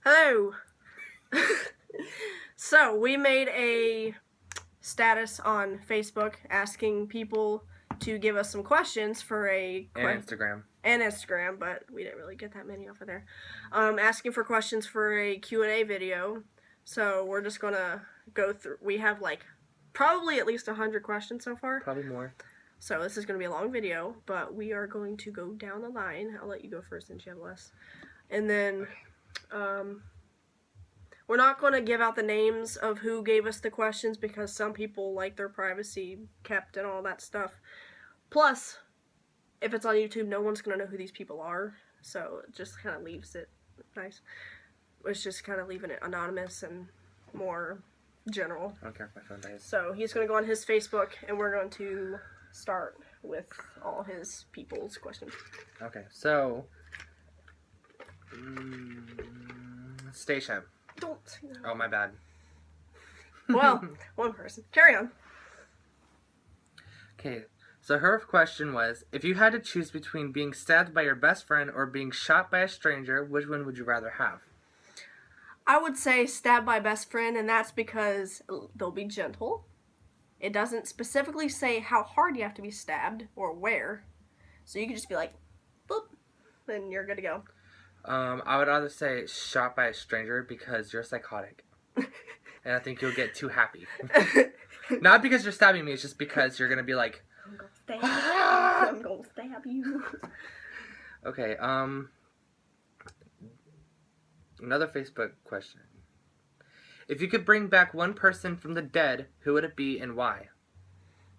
Hello. So, we made a status on Facebook asking people to give us some questions for And Instagram. And Instagram, but we didn't really get that many off of there. Asking for questions for a Q&A video. So, we're just going to go through. We have probably at least 100 questions so far. Probably more. So, this is going to be a long video, but we are going to go down the line. I'll let you go first since you have less. And then we're not going to give out the names of who gave us the questions because some people like their privacy kept and all that stuff. Plus, if it's on YouTube, no one's going to know who these people are. So it just kind of leaves it nice. It's just kind of leaving it anonymous and more general. I don't care if my phone dies. So he's going to go on his Facebook and we're going to start with all his people's questions. Okay, so... Station. Don't say that. Oh, my bad. Well, one person. Carry on. Okay, so her question was, if you had to choose between being stabbed by your best friend or being shot by a stranger, which one would you rather have? I would say stabbed by best friend, and that's because they'll be gentle. It doesn't specifically say how hard you have to be stabbed or where. So you can just be like, boop, then you're good to go. I would rather say shot by a stranger because you're psychotic. And I think you'll get too happy. Not because you're stabbing me, it's just because you're going to be like... I'm going to stab you. I'm going to stab you. Okay, another Facebook question. If you could bring back one person from the dead, who would it be and why?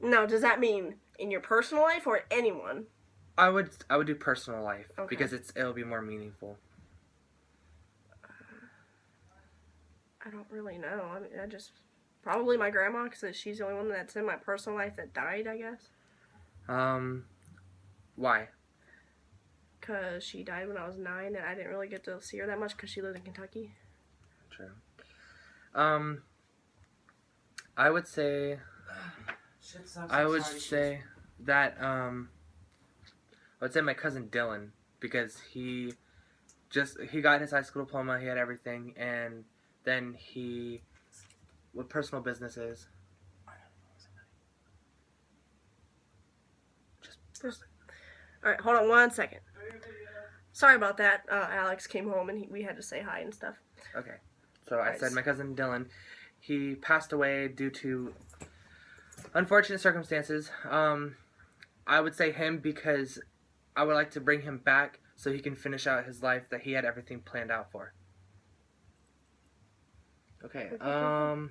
No, does that mean in your personal life or anyone? I would do personal life, okay, because it'll be more meaningful. I don't really know. I mean, probably my grandma, because she's the only one that's in my personal life that died, I guess. Why? Because she died when I was 9, and I didn't really get to see her that much because she lived in Kentucky. True. I would say that I would say my cousin Dylan, because he got his high school diploma, he had everything, and then with personal businesses. Alright, hold on 1 second. Sorry about that. Alex came home and we had to say hi and stuff. Okay. So I said my cousin Dylan, he passed away due to unfortunate circumstances. I would say him because I would like to bring him back so he can finish out his life that he had everything planned out for. Okay, I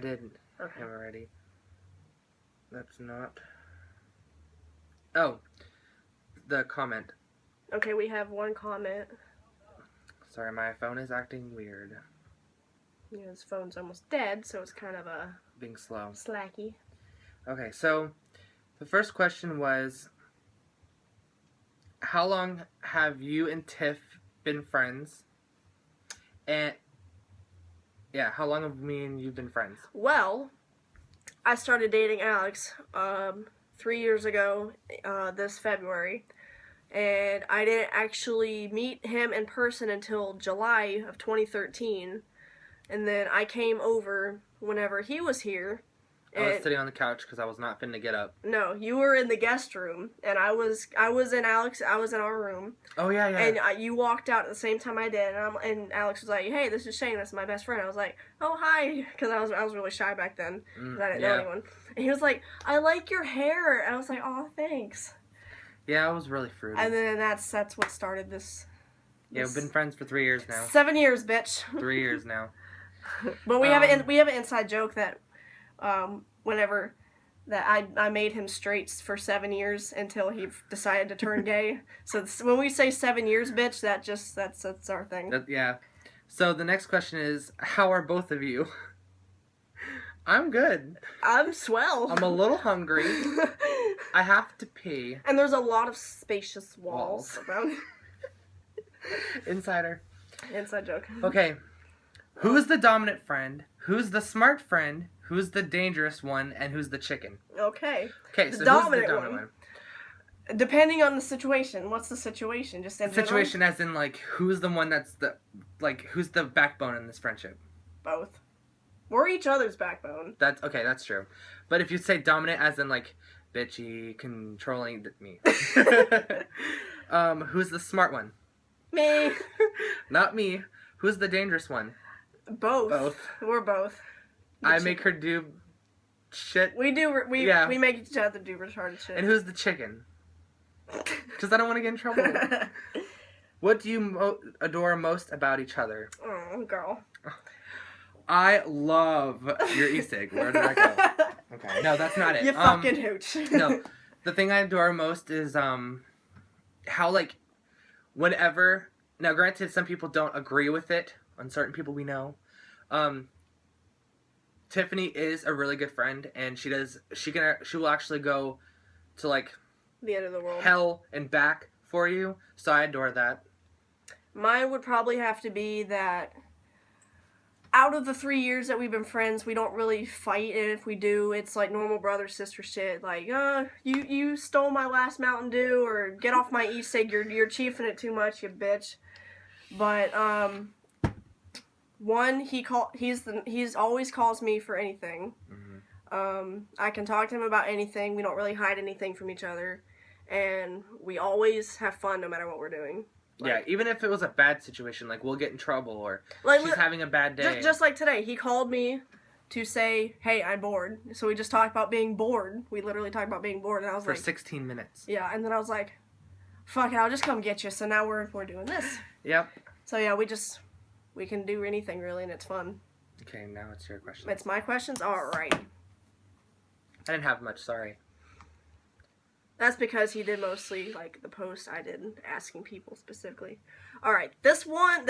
didn't. Okay. I'm ready. That's not... Oh, the comment. Okay, we have one comment. Sorry, my phone is acting weird. Yeah, his phone's almost dead, so it's kind of being slow. Slacky. Okay, so the first question was, how long have you and Tiff been friends? And yeah, how long have me and you been friends? Well, I started dating Alex 3 years ago this February, and I didn't actually meet him in person until July of 2013, and then I came over whenever he was here. I was sitting on the couch because I was not finna get up. No, you were in the guest room, and I was in our room. Oh yeah, yeah. And you walked out at the same time I did, and Alex was like, "Hey, this is Shayne. That's my best friend." I was like, "Oh hi," because I was really shy back then because I didn't know anyone. And he was like, "I like your hair," and I was like, "Oh, thanks." Yeah, I was really fruity. And then that's what started this. Yeah, we've been friends for 3 years now. 7 years, bitch. 3 years now. But we have an inside joke that whenever that I made him straight for 7 years until he decided to turn gay. So when we say 7 years, bitch, that's our thing. Yeah. So the next question is, how are both of you? I'm good. I'm swell. I'm a little hungry. I have to pee. And there's a lot of spacious walls around. Insider. Inside joke. Okay. Who's the dominant friend? Who's the smart friend? Who's the dangerous one? And who's the chicken? Okay. Okay, so dominant who's the dominant one? Depending on the situation. What's the situation? Just in general? Situation as in, like, who's the one that's who's the backbone in this friendship? Both. We're each other's backbone. That's okay, that's true. But if you say dominant as in, like, bitchy, controlling, me. Who's the smart one? Me. Not me. Who's the dangerous one? Both. We're both. I make her do shit. We make each other do retarded shit. And who's the chicken? Because I don't want to get in trouble. What do you adore most about each other? Oh, girl. I love your e-cig. Where did I go? Okay, no, that's not it. You fucking hooch. No, the thing I adore most is how, like, whenever, now granted some people don't agree with it, on certain people we know, Tiffany is a really good friend, and she will actually go to, like, the end of the world, hell and back for you, so I adore that. Mine would probably have to be that out of the 3 years that we've been friends, we don't really fight, and if we do, it's like normal brother-sister shit, like, you stole my last Mountain Dew, or get off my e-cig, you're chiefing it too much, you bitch. But, one, he's always calls me for anything. Mm-hmm. I can talk to him about anything, we don't really hide anything from each other, and we always have fun no matter what we're doing. Like, yeah, even if it was a bad situation, like, we'll get in trouble, or like, she's having a bad day. Just like today, he called me to say, hey, I'm bored. So we just talked about being bored. We literally talked about being bored, and I was for 16 minutes. Yeah, and then I was like, fuck it, I'll just come get you. So now we're doing this. Yep. So yeah, we can do anything, really, and it's fun. Okay, now it's your question. It's my questions? Alright. I didn't have much, sorry. That's because he did mostly, like, the post I did asking people specifically. Alright, this one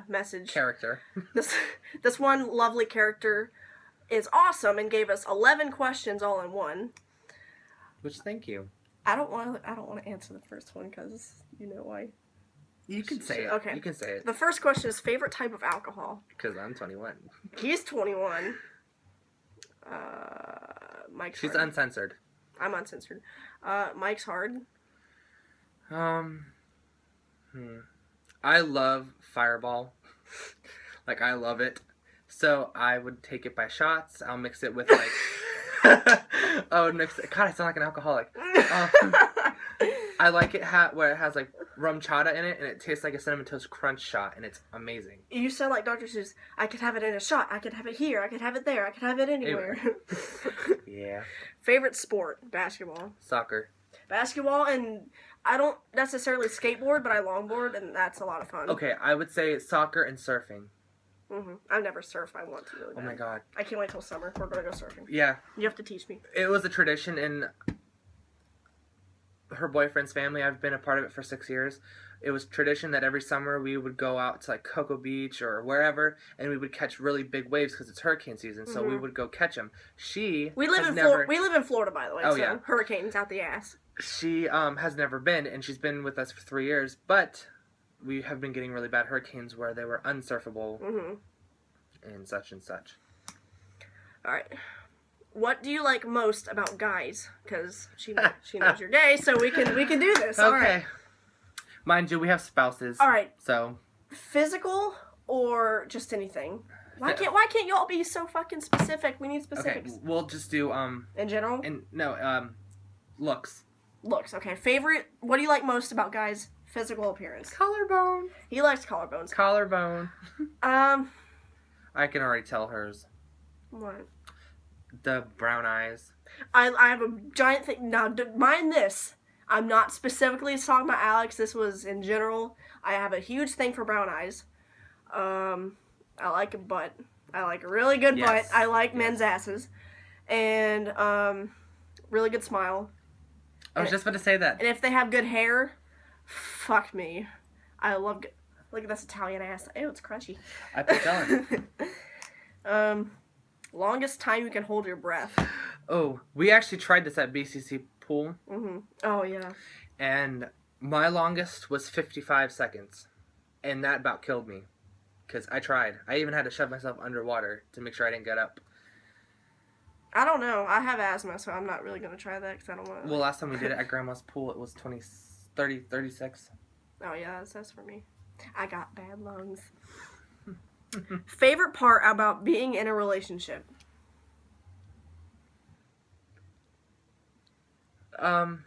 message. Character. this one lovely character is awesome and gave us 11 questions all in one. Which, thank you. I don't want to answer the first one because you know why. You can say it. Okay. You can say it. The first question is favorite type of alcohol. Because I'm 21. He's 21. Mike's She's hard. uncensored. I'm uncensored. Mike's hard. I love Fireball. Like, I love it. So I would take it by shots. I'll mix it with, like... I would mix it... God, I sound like an alcoholic. I like it where it has, like, rum chata in it, and it tastes like a Cinnamon Toast Crunch shot, and it's amazing. You sound like Dr. Seuss. I could have it in a shot. I could have it here. I could have it there. I could have it anywhere. Yeah. Favorite sport? Basketball. Soccer. Basketball, and I don't necessarily skateboard, but I longboard, and that's a lot of fun. Okay, I would say soccer and surfing. Mm-hmm. I've never surfed. I want to really bad. Oh my god. I can't wait till summer. We're going to go surfing. Yeah. You have to teach me. It was a tradition in her boyfriend's family. I've been a part of it for 6 years. It was tradition that every summer we would go out to, like, Cocoa Beach or wherever, and we would catch really big waves because it's hurricane season. So we would go catch them. We live in Florida, by the way. Oh, so yeah. Hurricanes out the ass. She has never been, and she's been with us for 3 years. But we have been getting really bad hurricanes where they were unsurfable, and such and such. All right. What do you like most about guys? Because she knows you're gay, so we can do this. Okay. All right. Mind you, we have spouses. All right. So. Physical or just anything? Why can't y'all be so fucking specific? We need specifics. Okay, we'll just do in general. Looks. Looks. Okay. Favorite. What do you like most about guys' physical appearance? Collarbone. He likes collarbones. Collarbone. I can already tell hers. What? The brown eyes. I have a giant thing. Now, mind this. I'm not specifically talking about Alex. This was in general. I have a huge thing for brown eyes. I like a butt. I like a really good butt. I like men's asses. And, really good smile. I was just about to say that. And if they have good hair, fuck me. I love good... Look at this Italian ass. Ew, it's crunchy. I put telling. Longest time you can hold your breath. Oh, we actually tried this at BCC pool. Mm-hmm. Oh, yeah. And my longest was 55 seconds. And that about killed me. Because I tried. I even had to shove myself underwater to make sure I didn't get up. I don't know. I have asthma, so I'm not really going to try that because I don't want to. Well, last time we did it at Grandma's pool, it was 36. Oh, yeah, that's for me. I got bad lungs. Favorite part about being in a relationship? I'll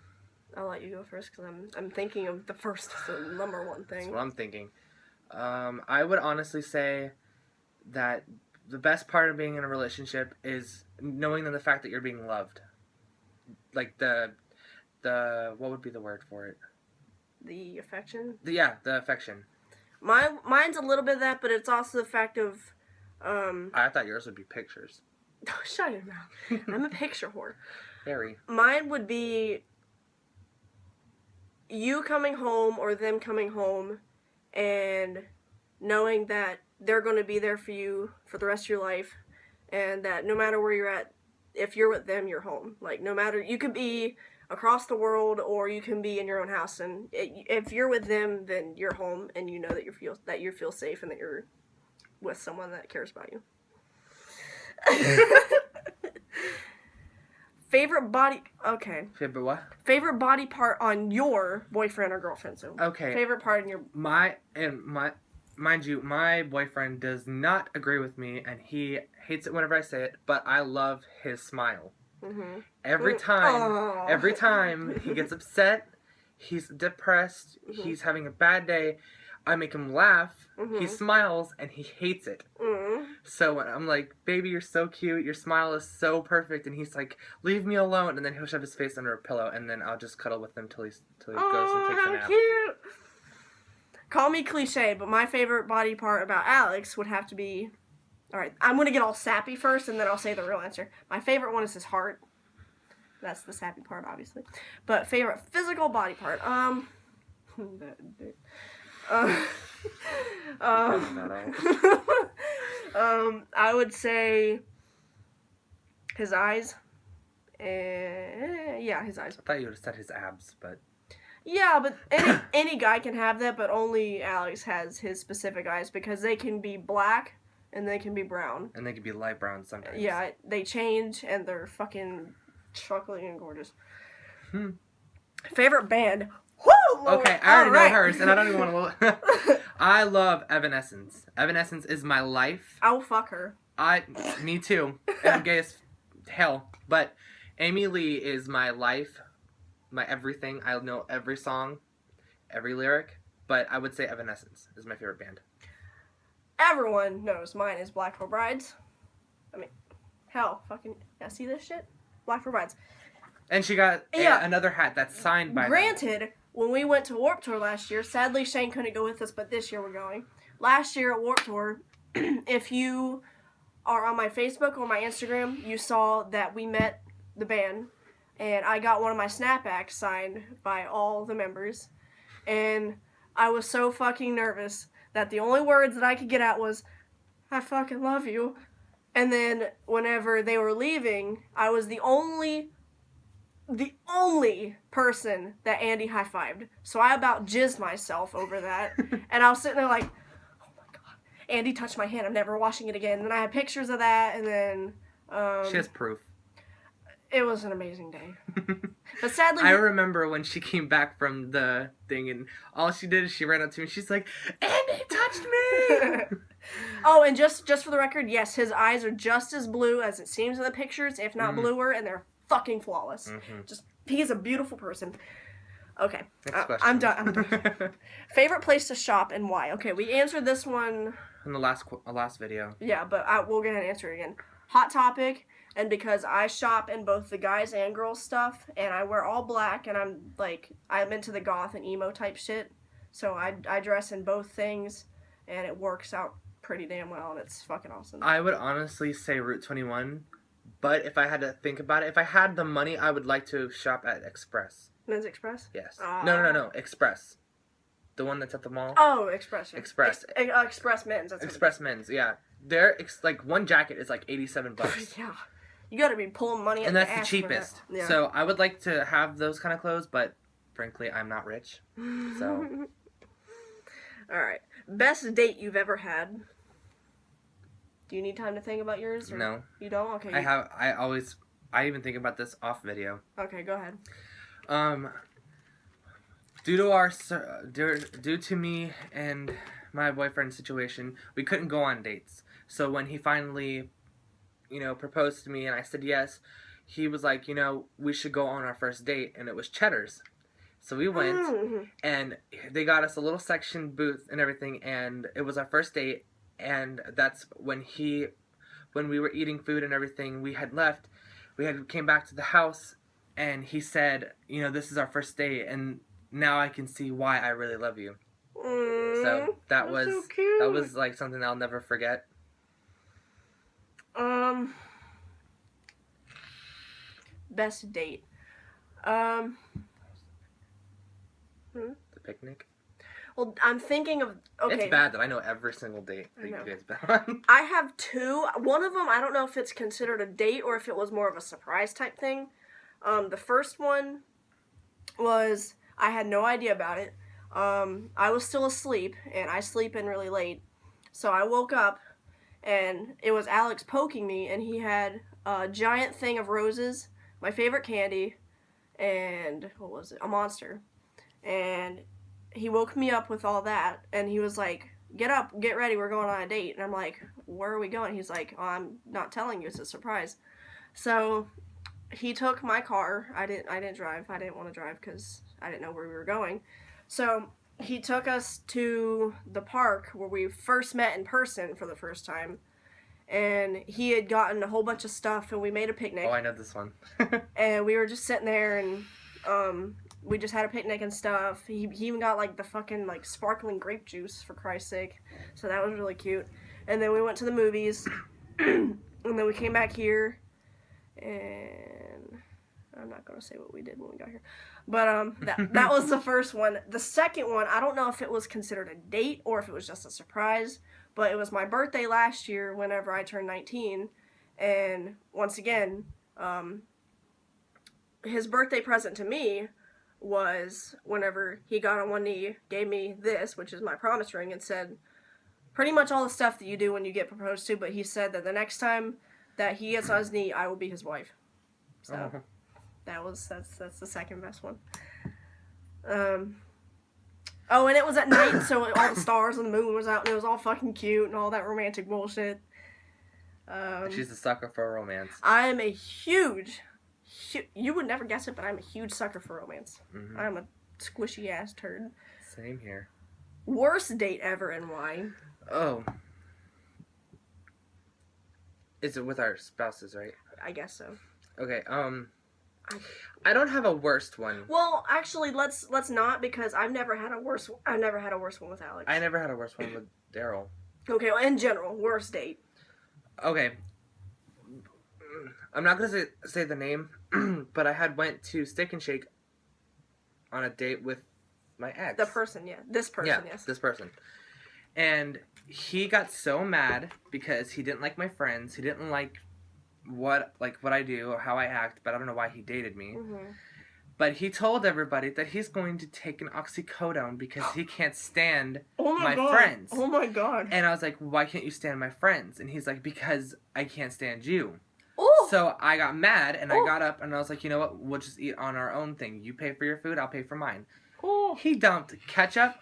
let you go first because I'm thinking of the first, the number one thing. That's what I'm thinking. I would honestly say that the best part of being in a relationship is knowing the fact that you're being loved. Like the what would be the word for it? The affection? The affection. Mine's a little bit of that, but it's also the fact of I thought yours would be pictures. Shut your mouth. I'm a picture whore. Very. Mine would be you coming home or them coming home and knowing that they're going to be there for you for the rest of your life, and that no matter where you're at, if you're with them, you're home. Like, no matter, you could be across the world or you can be in your own house, and if you're with them, then you're home, and you know that you feel safe and that you're with someone that cares about you. Favorite body part on your boyfriend or girlfriend. So okay. Favorite part in your mind you, my boyfriend does not agree with me, and he hates it whenever I say it. But I love his smile. Mm-hmm. Every time he gets upset, he's depressed, mm-hmm. he's having a bad day, I make him laugh, mm-hmm. he smiles, and he hates it. Mm-hmm. So when I'm like, baby, you're so cute, your smile is so perfect, and he's like, leave me alone, and then he'll shove his face under a pillow, and then I'll just cuddle with him till he goes and takes a nap. Cute. Call me cliche, but my favorite body part about Alex would have to be... Alright, I'm going to get all sappy first, and then I'll say the real answer. My favorite one is his heart. That's the sappy part, obviously. But favorite physical body part, I would say his eyes. Yeah, his eyes. I thought you would have said his abs, but... Yeah, but any guy can have that, but only Alex has his specific eyes, because they can be black and they can be brown. And they can be light brown sometimes. Yeah, they change, and they're fucking chocolate and gorgeous. Favorite band? Woo! Lord. Okay, I already know hers, and I don't even want to... I love Evanescence. Evanescence is my life. I'll fuck her. Me too. And I'm gay as hell. But Amy Lee is my life, my everything. I know every song, every lyric. But I would say Evanescence is my favorite band. Everyone knows mine is Black Veil Brides. I mean, hell, fucking... Yeah, see this shit? Black Veil Brides. And she got another hat that's signed by Granted, when we went to Warped Tour last year, sadly Shayne couldn't go with us, but this year we're going. Last year at Warped Tour, if you are on my Facebook or my Instagram, you saw that we met the band, and I got one of my snapbacks signed by all the members, and I was so fucking nervous that the only words that I could get out was, I fucking love you. And then whenever they were leaving, I was the only person that Andy high-fived. So I about jizzed myself over that. And I was sitting there like, oh my god. Andy touched my hand. I'm never washing it again. And then I had pictures of that, and then... she has proof. It was an amazing day. But sadly... I remember when she came back from the thing, and all she did is she ran up to me, and she's like, Andy touched me! Oh, and just for the record, yes, his eyes are just as blue as it seems in the pictures, if not bluer, and they're fucking flawless. He's a beautiful person. Okay. Next question. I'm done. Favorite place to shop and why? Okay, we answered this one in the last video. Yeah, but we'll go ahead and answer it again. Hot Topic, and because I shop in both the guys and girls stuff, and I wear all black, and I'm into the goth and emo type shit, so I dress in both things, and it works out pretty damn well, and it's fucking awesome. I would honestly say Route 21. But if I had to think about it, if I had the money, I would like to shop at Express. Men's Express? Yes. No. Express. The one that's at the mall. Oh, Express. Yeah. Express. Express Men's. That's Express Men's, yeah. One jacket is like $87. Yeah. You gotta be pulling money out and that's the cheapest. Yeah. So I would like to have those kind of clothes, but frankly, I'm not rich. So. Alright. Best date you've ever had? Do you need time to think about yours? Or No. You don't? Okay. I even think about this off video. Okay, go ahead. Due to me and my boyfriend's situation, we couldn't go on dates. So when he finally, proposed to me and I said yes, he was like, we should go on our first date, and it was Cheddar's. So we went, and they got us a little section booth and everything, and it was our first date, and that's when we were eating food and everything, we had left, came back to the house, and he said, this is our first date, and now I can see why I really love you. So that was so cute. That was like something I'll never forget. Best date. The picnic. Well, I'm thinking of... Okay. It's bad that I know every single date that you guys been on. I have two. One of them, I don't know if it's considered a date or if it was more of a surprise type thing. The first one was... I had no idea about it. I was still asleep, and I sleep in really late. So I woke up, and it was Alex poking me, and he had a giant thing of roses, my favorite candy, and, what was it? A Monster. And he woke me up with all that, and he was like, get up, get ready, we're going on a date. And I'm like, where are we going? He's like, oh, I'm not telling you, it's a surprise. So he took my car. I didn't drive. I didn't want to drive because I didn't know where we were going. So he took us to the park where we first met in person for the first time. And he had gotten a whole bunch of stuff, and we made a picnic. Oh, I know this one. And we were just sitting there, and we just had a picnic and stuff. He even got, like, the fucking, like, sparkling grape juice, for Christ's sake. So that was really cute. And then we went to the movies, and then we came back here, and I'm not going to say what we did when we got here. But that was the first one. The second one, I don't know if it was considered a date or if it was just a surprise, but it was my birthday last year whenever I turned 19, and once again, his birthday present to me was whenever he got on one knee, gave me this, which is my promise ring, and said pretty much all the stuff that you do when you get proposed to, but he said that the next time that he gets on his knee, I will be his wife. So that's the second best one. Oh, and it was at night, so all the stars and the moon was out, and it was all fucking cute and all that romantic bullshit. She's a sucker for romance. I am a huge, you would never guess it, but I'm a huge sucker for romance. Mm-hmm. I'm a squishy ass turd. Same here. Worst date ever and why? Oh. Is it with our spouses, right? I guess so. Okay, I don't have a worst one. Well, actually, let's not, because I've never had a worse one with Alex. I never had a worse one with Daryl. Okay, well, in general, worst date. Okay. I'm not gonna say the name, but I went to Steak and Shake on a date with my ex. The person, yeah. This person, yes. This person. And he got so mad because he didn't like my friends. He didn't like what I do or how I act, but I don't know why he dated me. Mm-hmm. But he told everybody that he's going to take an oxycodone because he can't stand my friends. Oh my god. And I was like, why can't you stand my friends? And he's like, because I can't stand you. Ooh. So I got mad, and I got up, and I was like, you know what? We'll just eat on our own thing. You pay for your food, I'll pay for mine. Ooh. He dumped ketchup,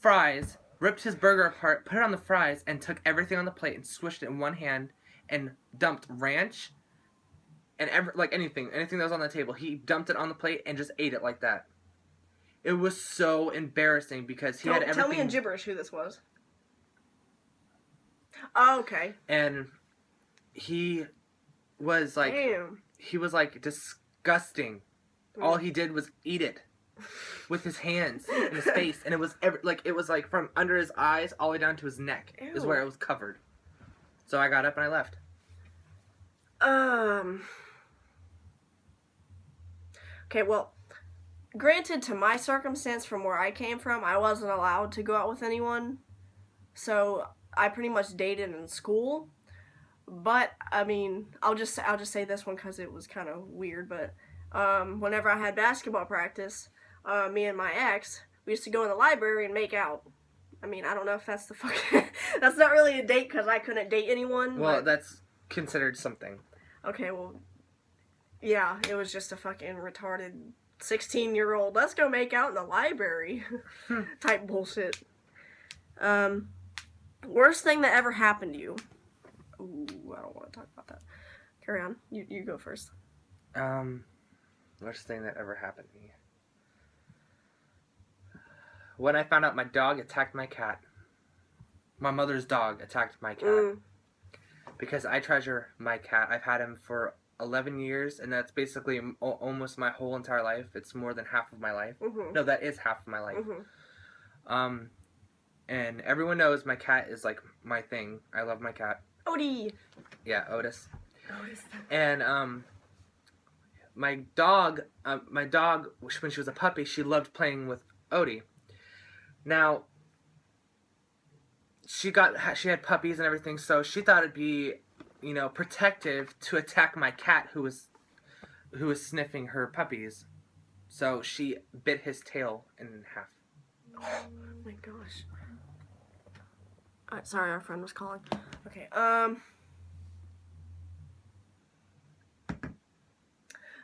fries, ripped his burger apart, put it on the fries, and took everything on the plate and swished it in one hand, and dumped ranch and anything that was on the table. He dumped it on the plate and just ate it like that. It was so embarrassing because he had everything. Tell me in gibberish who this was. Oh, okay. And he was like, damn. He was like disgusting. All he did was eat it with his hands and his face, and it was like from under his eyes all the way down to his neck. Ew. Is where it was covered. So I got up and I left. Okay, well, granted, to my circumstance from where I came from, I wasn't allowed to go out with anyone. So I pretty much dated in school. But I mean, I'll just say this one because it was kind of weird. But whenever I had basketball practice, me and my ex, we used to go in the library and make out. I mean, I don't know if that's the fucking... That's not really a date because I couldn't date anyone. Well, but... that's considered something. Okay, well, yeah, it was just a fucking retarded 16-year-old, let's go make out in the library type bullshit. Worst thing that ever happened to you? Ooh, I don't want to talk about that. Carry on. You go first. Worst thing that ever happened to me. When I found out my dog attacked my cat. My mother's dog attacked my cat. Because I treasure my cat. I've had him for 11 years, and that's basically almost my whole entire life. It's more than half of my life. Mm-hmm. No, that is half of my life. Mm-hmm. And everyone knows my cat is like my thing. I love my cat. Odie. Yeah, Otis. Otis. And my dog, when she was a puppy, she loved playing with Odie. Now, she had puppies and everything, so she thought it'd be, protective to attack my cat who was sniffing her puppies. So she bit his tail in half. Oh my gosh. Sorry, our friend was calling. Okay,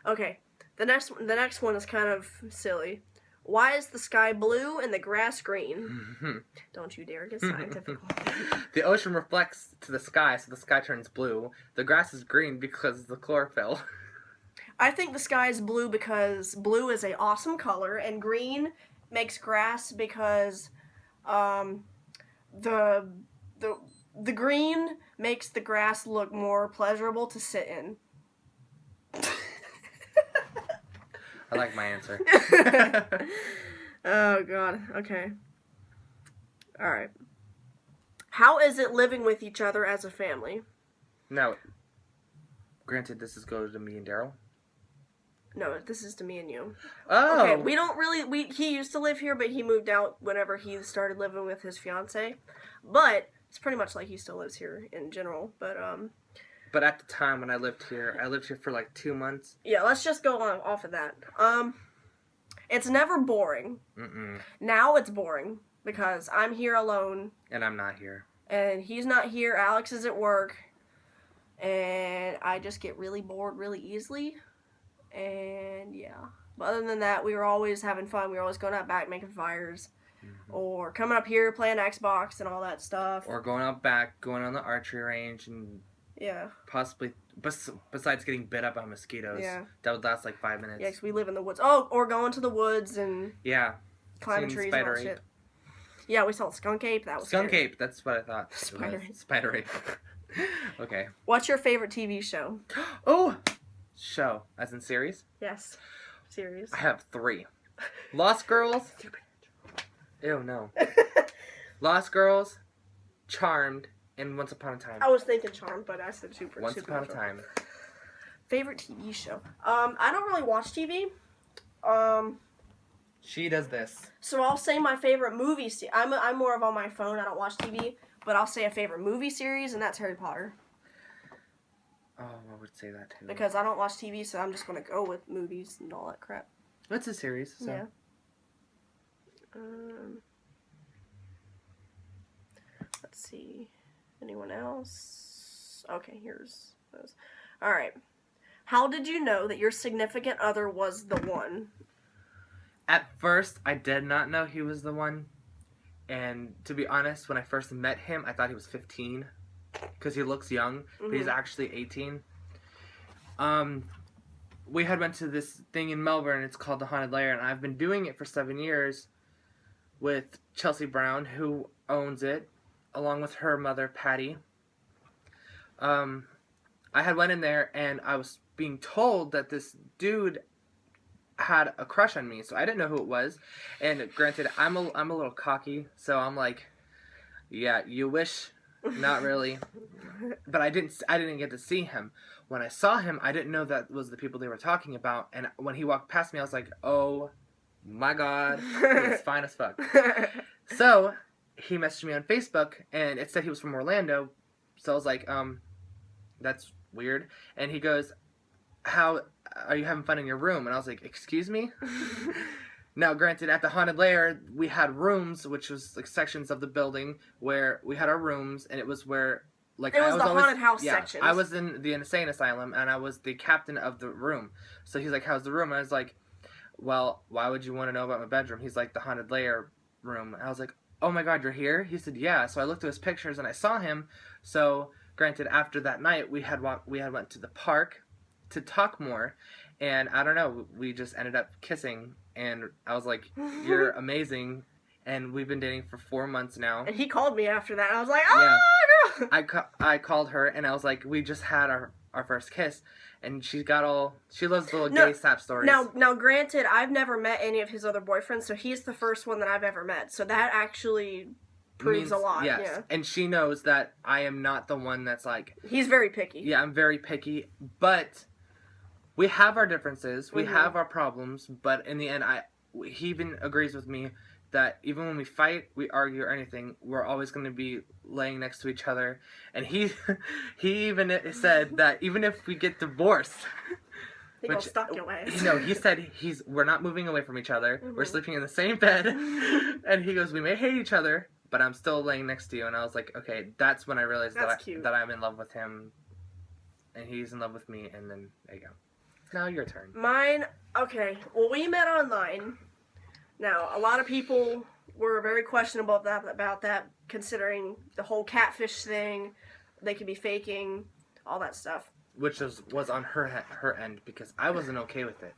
Okay, the next one is kind of silly. Why is the sky blue and the grass green? Don't you dare get scientific. The ocean reflects to the sky, so the sky turns blue. The grass is green because of the chlorophyll. I think the sky is blue because blue is an awesome color, and green makes grass because the green makes the grass look more pleasurable to sit in. I like my answer. Oh, God. Okay. Alright. How is it living with each other as a family? Now, granted, this is goes to me and Daryl. No, this is to me and you. Oh! Okay, we don't really... He used to live here, but he moved out whenever he started living with his fiancée. But it's pretty much like he still lives here in general. But at the time when I lived here for like 2 months. Yeah, let's just go off of that. It's never boring. Mm-mm. Now it's boring because I'm here alone. And I'm not here. And he's not here. Alex is at work. And I just get really bored really easily. And yeah. But other than that, we were always having fun. We were always going out back making fires. Mm-hmm. Or coming up here playing Xbox and all that stuff. Or going out back, going on the archery range and... Yeah. Possibly, besides getting bit up by mosquitoes. Yeah. That would last like 5 minutes. Yeah, because we live in the woods. Oh, or going to the woods and... Yeah. Climbing trees and all that shit. Yeah, we saw skunk ape. That was skunk scary. ape. That's what I thought. Spider ape. Spider ape. Okay. What's your favorite TV show? Oh! Show. As in series? Yes. Series. I have 3. Lost Girls. Ew, no. Lost Girls, Charmed, and Once Upon a Time. I was thinking Charmed, but I said Once Upon a Time. Favorite TV show? I don't really watch TV. She does this. So I'll say my favorite movie. I'm more of on my phone. I don't watch TV, but I'll say a favorite movie series, and that's Harry Potter. Oh, I would say that too. Because I don't watch TV, so I'm just gonna go with movies and all that crap. It's a series. So. Yeah. Let's see. Anyone else? Okay, here's those. Alright. How did you know that your significant other was the one? At first, I did not know he was the one. And to be honest, when I first met him, I thought he was 15. Because he looks young, but he's actually 18. We had went to this thing in Melbourne. It's called the Haunted Lair, and I've been doing it for 7 years with Chelsea Brown, who owns it, along with her mother, Patty. I had went in there, and I was being told that this dude had a crush on me, so I didn't know who it was. And granted, I'm a little cocky, so I'm like, yeah, you wish, not really. But I didn't get to see him. When I saw him, I didn't know that was the people they were talking about. And when he walked past me, I was like, oh my God, he's fine as fuck. So he messaged me on Facebook, and it said he was from Orlando. So I was like, that's weird. And he goes, how are you having fun in your room? And I was like, excuse me? Now, granted, at the haunted lair, we had rooms, which was like sections of the building where we had our rooms, and it was where like It was the always, haunted house yeah, sections. I was in the insane asylum, and I was the captain of the room. So he's like, "How's the room?" And I was like, "Well, why would you want to know about my bedroom?" He's like, "The haunted lair room." And I was like, "Oh my God, you're here?" He said, "Yeah." So I looked at his pictures and I saw him. So granted, after that night, we had went to the park to talk more, and I don't know, we just ended up kissing, and I was like, "You're amazing," and we've been dating for 4 months now. And he called me after that. And I was like, "Oh, yeah. I called her, and I was like, "We just had our first kiss," and she loves little gay sap stories. Now, granted, I've never met any of his other boyfriends, so he's the first one that I've ever met. So that actually proves a lot. Yes. Yeah. And she knows that I am not the one that's like... He's very picky. Yeah, I'm very picky, but we have our differences, we have our problems, but in the end, he even agrees with me that even when we fight, we argue or anything, we're always going to be laying next to each other. And he even said that even if we get divorced... He goes stuck away. He said we're not moving away from each other. We're sleeping in the same bed. And he goes, we may hate each other, but I'm still laying next to you. And I was like, okay, that's when I realized that I'm in love with him. And he's in love with me. And then, there you go. Now your turn. Mine, okay. Well, we met online. Now, a lot of people were very questionable about that, considering the whole catfish thing. They could be faking, all that stuff. Which was on her end, because I wasn't okay with it,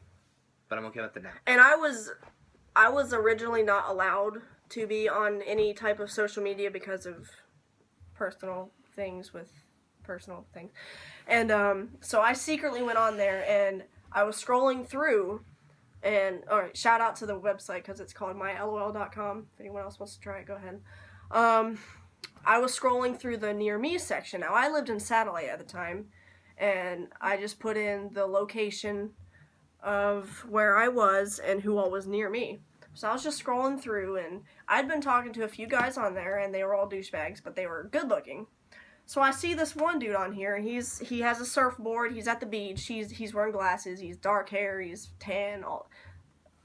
but I'm okay with it now. And I was originally not allowed to be on any type of social media because of personal things with personal things. And so I secretly went on there, and I was scrolling through, and alright, shout out to the website because it's called mylol.com. If anyone else wants to try it, go ahead. I was scrolling through the near me section. Now, I lived in Satellite at the time, and I just put in the location of where I was and who all was near me. So I was just scrolling through, and I'd been talking to a few guys on there, and they were all douchebags, but they were good looking. So I see this one dude on here, and he has a surfboard, he's at the beach, he's wearing glasses, he's dark hair, he's tan,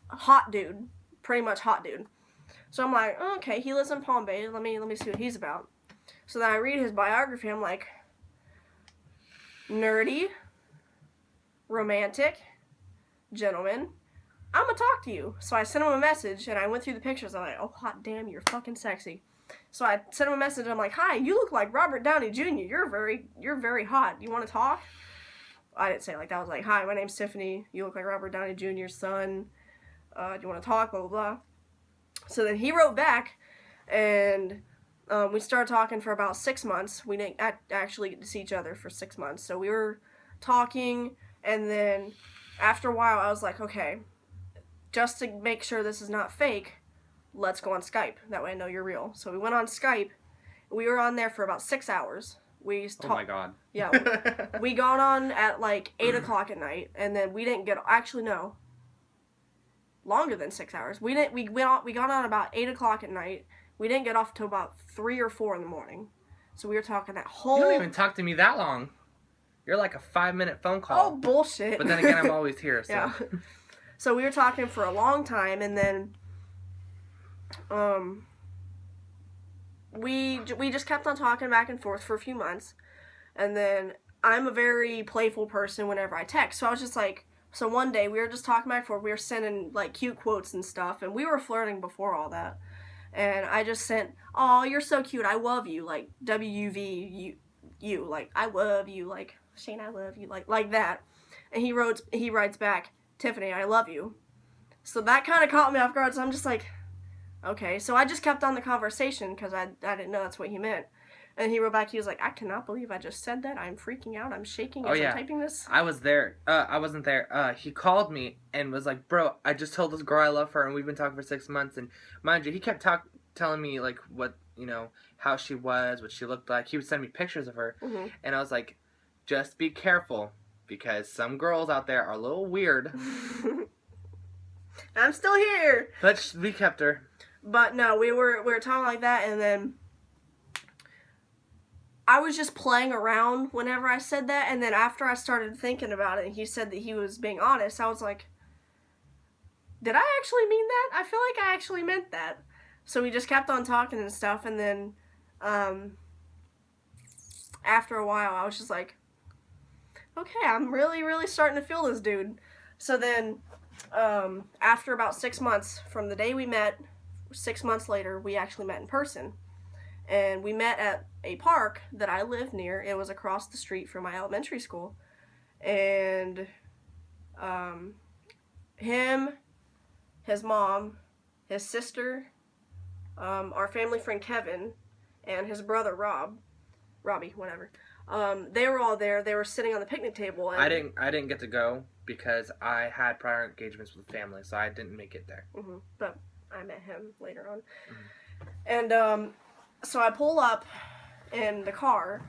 hot dude, pretty much hot dude. So I'm like, oh, okay, he lives in Palm Bay, let me see what he's about. So then I read his biography, I'm like, nerdy, romantic, gentleman, I'm gonna talk to you. So I sent him a message, and I went through the pictures. I'm like, oh, hot damn, you're fucking sexy. So I sent him a message. I'm like, hi, you look like Robert Downey Jr. You're very hot. You want to talk? I didn't say it like that. I was like, hi, my name's Tiffany. You look like Robert Downey Jr.'s son. Do you want to talk? Blah, blah, blah. So then he wrote back, and we started talking for about 6 months. We didn't actually get to see each other for 6 months. So we were talking, and then after a while, I was like, okay, just to make sure this is not fake, let's go on Skype. That way I know you're real. So we went on Skype. We were on there for about 6 hours. Oh my God. Yeah. We got on at like 8 o'clock at night, and then we didn't get, actually no, longer than 6 hours. We got on about 8 o'clock at night. We didn't get off till about 3 or 4 in the morning. So we were talking that whole... You don't even talk to me that long. You're like a 5-minute phone call. Oh, bullshit. But then again, I'm always here, so... Yeah. So we were talking for a long time, and then we just kept on talking back and forth for a few months, and then I'm a very playful person whenever I text, so I was just like, so one day we were just talking back and forth, we were sending like cute quotes and stuff, and we were flirting before all that, and I just sent, oh, you're so cute, I love you, like WUV, like I love you, like Shayne, I love you, like that, and he writes back, Tiffany, I love you. So that kind of caught me off guard, so I'm just like, okay. So I just kept on the conversation, because I didn't know that's what he meant. And he wrote back, he was like, I cannot believe I just said that. I'm freaking out. I'm shaking as I'm typing this. I was there. I wasn't there. He called me and was like, bro, I just told this girl I love her, and we've been talking for 6 months. And mind you, he kept telling me, like, what, how she was, what she looked like. He would send me pictures of her. Mm-hmm. And I was like, just be careful, because some girls out there are a little weird. I'm still here. But we kept her. But no, we were talking like that, and then I was just playing around whenever I said that, and then after I started thinking about it, and he said that he was being honest, I was like, did I actually mean that? I feel like I actually meant that. So we just kept on talking and stuff, and then after a while, I was just like, okay, I'm really, really starting to feel this dude. So then, after about 6 months from the day we met, 6 months later, we actually met in person. And we met at a park that I live near. It was across the street from my elementary school. And him, his mom, his sister, our family friend Kevin, and his brother Robbie, whatever. They were all there. They were sitting on the picnic table. And I didn't get to go because I had prior engagements with family, so I didn't make it there. But I met him later on. And so I pull up in the car,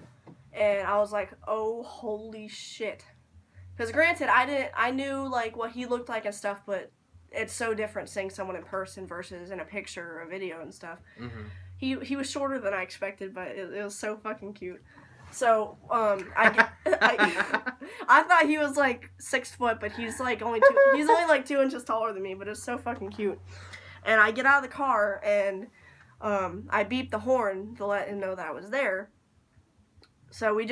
and I was like, "Oh, holy shit!" Because granted, I knew like what he looked like and stuff, but it's so different seeing someone in person versus in a picture or a video and stuff. He was shorter than I expected, but it was so fucking cute. So I thought he was like 6 foot, but he's only like 2 inches taller than me. But it's so fucking cute. And I get out of the car and I beeped the horn to let him know that I was there. So we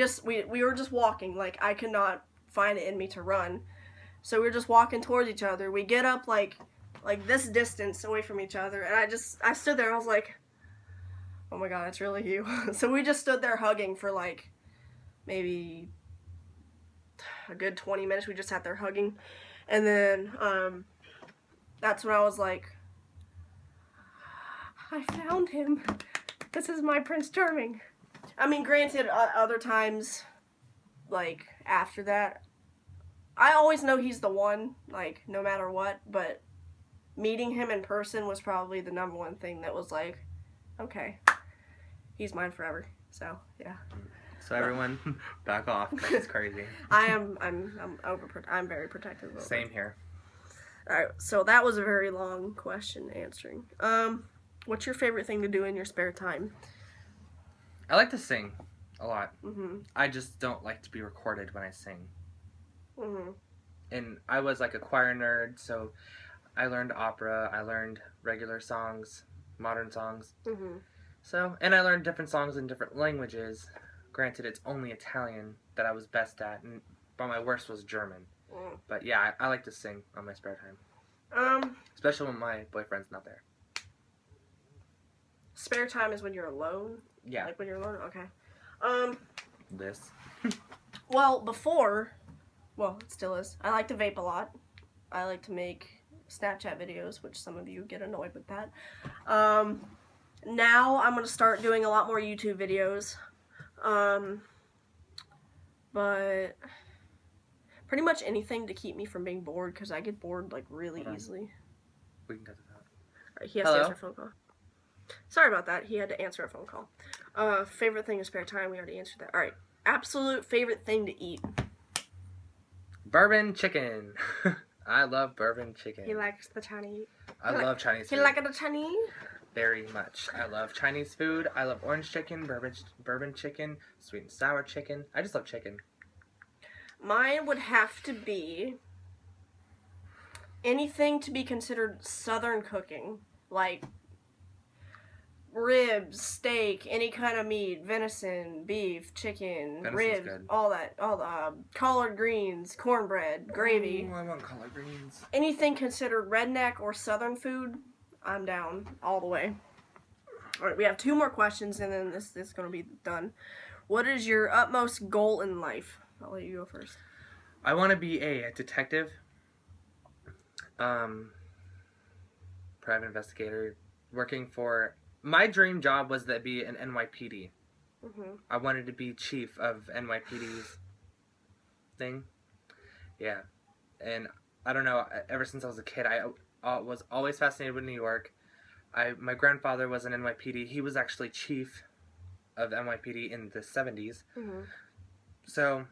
were just walking. Like, I could not find it in me to run. So we were just walking towards each other. We get up like this distance away from each other, and I stood there. I was like, oh my god, it's really you. So we just stood there hugging for like maybe a good 20 minutes. We just sat there hugging. And then that's when I was like, I found him. This is my Prince Charming. I mean, granted, other times, like, after that, I always know he's the one, like, no matter what, but meeting him in person was probably the number one thing that was like, okay, he's mine forever. So, yeah. So everyone, back off. It's crazy. I'm very protective of it. Same here. Alright, so that was a very long question answering. What's your favorite thing to do in your spare time? I like to sing a lot. I just don't like to be recorded when I sing. And I was like a choir nerd, so I learned opera, I learned regular songs, modern songs. So, and I learned different songs in different languages. Granted, it's only Italian that I was best at, but my worst was German. But yeah, I like to sing on my spare time. Especially when my boyfriend's not there. Spare time is when you're alone? Yeah. Like when you're alone? Okay. This. Well, it still is. I like to vape a lot. I like to make Snapchat videos, which some of you get annoyed with that. Now I'm going to start doing a lot more YouTube videos. But pretty much anything to keep me from being bored, because I get bored like really easily. We can get to that. Alright, he has to answer a phone call. Sorry about that. He had to answer a phone call. Favorite thing in spare time, we already answered that. Alright, absolute favorite thing to eat. Bourbon chicken. I love bourbon chicken. He likes the Chinese. I love Chinese food. He likes the Chinese? Very much. I love Chinese food. I love orange chicken, bourbon chicken, sweet and sour chicken. I just love chicken. Mine would have to be anything to be considered Southern cooking, like ribs, steak, any kind of meat, venison, beef, chicken, ribs, good. all the collard greens, cornbread, gravy. Ooh, I want collard greens. Anything considered redneck or Southern food, I'm down all the way. All right, we have 2 more questions, and then this is going to be done. What is your utmost goal in life? I'll let you go first. I want to be a detective, private investigator, working for... My dream job was to be an NYPD. I wanted to be chief of NYPD's thing. Yeah. And I don't know, ever since I was a kid, I was always fascinated with New York. My grandfather was an NYPD. He was actually chief of NYPD in the 70s. So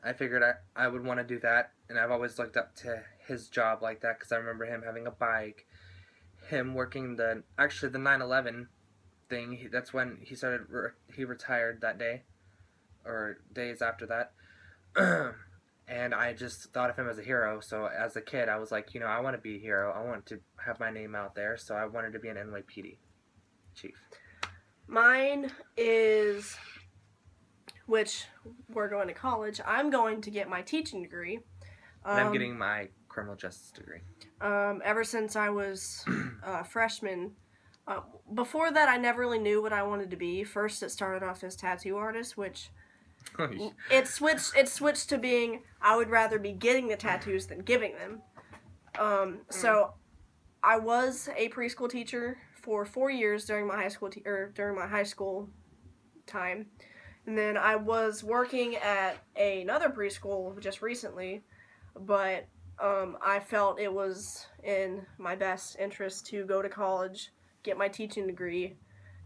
I figured I would want to do that. And I've always looked up to his job like that because I remember him having a bike. Him working the 9/11 thing. That's when he started. He retired that day, or days after that. and I just thought of him as a hero. So as a kid, I was like, I want to be a hero. I want to have my name out there. So I wanted to be an NYPD chief. Mine is, which we're going to college. I'm going to get my teaching degree. And I'm getting my criminal justice degree. Ever since I was a freshman. Before that, I never really knew what I wanted to be. First, it started off as tattoo artist, which it switched to being I would rather be getting the tattoos than giving them. So I was a preschool teacher for 4 years during my high school time, and then I was working at another preschool just recently, but I felt it was in my best interest to go to college, get my teaching degree.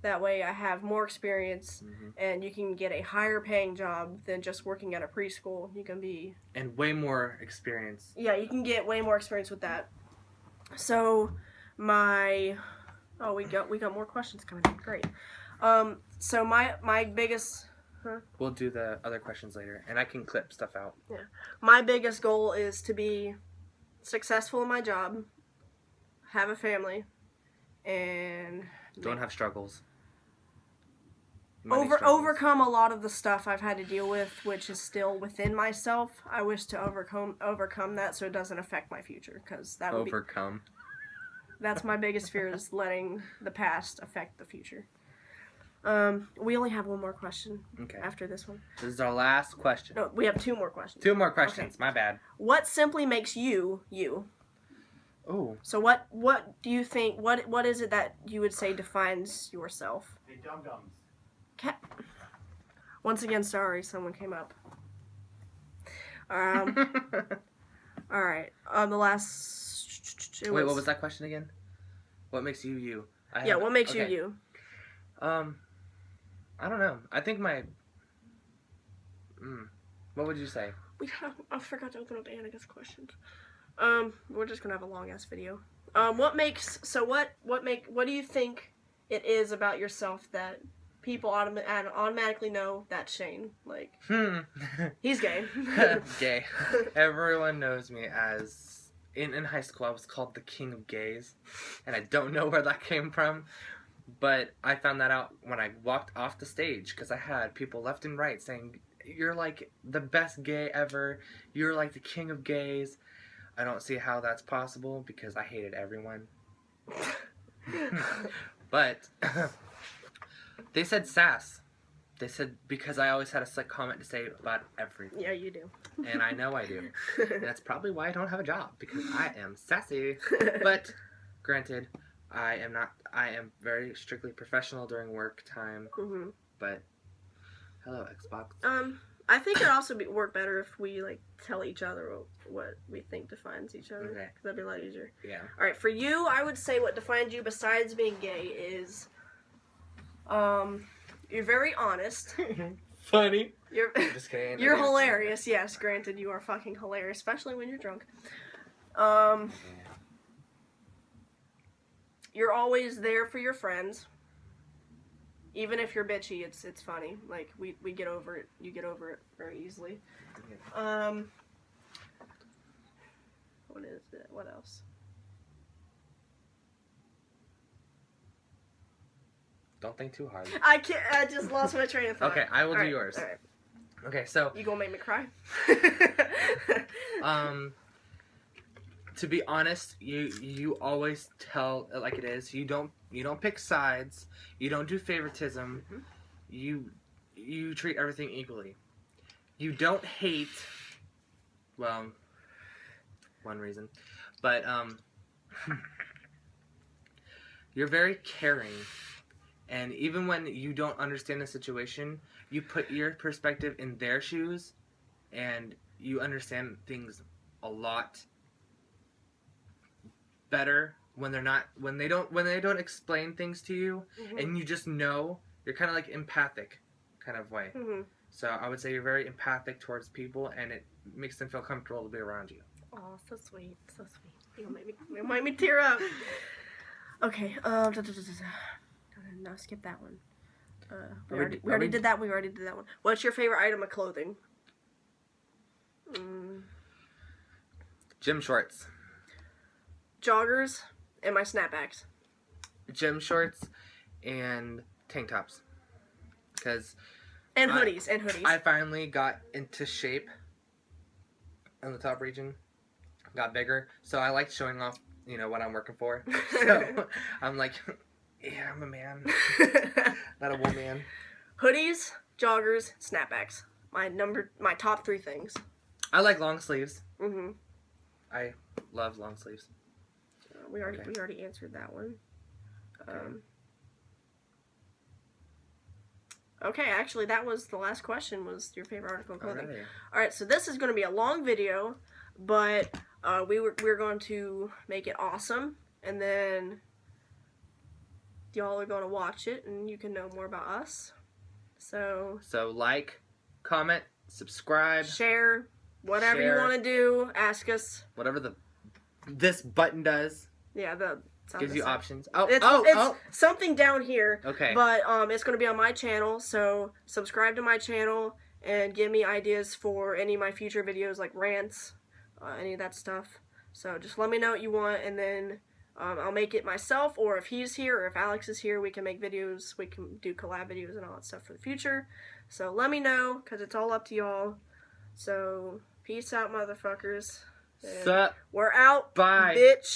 That way I have more experience, and you can get a higher paying job than just working at a preschool. You can be... And way more experience. Yeah, you can get way more experience with that. So, my... Oh, we got more questions coming in. Great. So my biggest... Huh? We'll do the other questions later, and I can clip stuff out. Yeah. My biggest goal is to be successful in my job, have a family, and... Don't have struggles. Overcome a lot of the stuff I've had to deal with, which is still within myself. I wish to overcome that so it doesn't affect my future, because that would Overcome. That's my biggest fear, is letting the past affect the future. We only have one more question after this one. This is our last question. No, we have 2 more questions. 2 more questions. Okay. My bad. What simply makes you, you? Ooh. So what do you think, what is it that you would say defines yourself? Hey, dum-dums. Once again, sorry, someone came up. All right. The last... Wait, what was that question again? What makes you you? What makes you you? I don't know. I think my... What would you say? I forgot to open up Annika's questions. We're just gonna have a long-ass video. What do you think it is about yourself that people automatically know that's Shayne? Like, he's gay. Gay. Everyone knows me as... In high school, I was called the king of gays, and I don't know where that came from, but I found that out when I walked off the stage, because I had people left and right saying, "You're like the best gay ever, you're like the king of gays." I don't see how that's possible, because I hated everyone. But they said sass. They said because I always had a slick comment to say about everything. Yeah, you do. And I know I do. And that's probably why I don't have a job, because I am sassy. But granted, I am very strictly professional during work time. Mm-hmm. But hello, Xbox. I think it'd also work better if we tell each other what we think defines each other. Okay. Because that'd be a lot easier. Yeah. All right, for you, I would say what defines you besides being gay is, you're very honest. Funny. You're just kidding. You're hilarious. Yes, granted, you are fucking hilarious, especially when you're drunk. You're always there for your friends. Even if you're bitchy, it's funny. Like, we get over it. You get over it very easily. What is it? What else? Don't think too hard. I can't. I just lost my train of thought. Okay, I will do right, yours. All right. Okay, so... You gonna make me cry? To be honest, you always tell it like it is. You don't pick sides. You don't do favoritism. Mm-hmm. You treat everything equally. You don't hate. Well, one reason, but you're very caring, and even when you don't understand the situation, you put your perspective in their shoes, and you understand things a lot better when they don't explain things to you, mm-hmm. and you just know. You're kind of like empathic kind of way. Mm-hmm. So I would say you're very empathic towards people, and it makes them feel comfortable to be around you. Oh, so sweet, so sweet. You make me tear up. Okay. No, skip that one. We already did that. We already did that one. What's your favorite item of clothing? Gym shorts. Joggers and my snapbacks. Gym shorts and tank tops. Because And hoodies. I finally got into shape in the top region. Got bigger. So I like showing off, what I'm working for. So I'm like, yeah, I'm a man. Not a woman. Hoodies, joggers, snapbacks. My top 3 things. I like long sleeves. Mm-hmm. I love long sleeves. We already answered that one. Okay, actually, that was the last question. Was your favorite article of clothing? All right, so this is going to be a long video, but we're going to make it awesome, and then y'all are going to watch it, and you can know more about us. So like, comment, subscribe, share, whatever you want to do. Ask us. Whatever this button does. Yeah, gives you options. It's something down here. Okay. But it's going to be on my channel, so subscribe to my channel and give me ideas for any of my future videos, like rants, any of that stuff. So just let me know what you want, and then I'll make it myself, or if he's here, or if Alex is here, we can make videos. We can do collab videos and all that stuff for the future. So let me know, because it's all up to y'all. So peace out, motherfuckers. Sup. We're out. Bye. Bitch.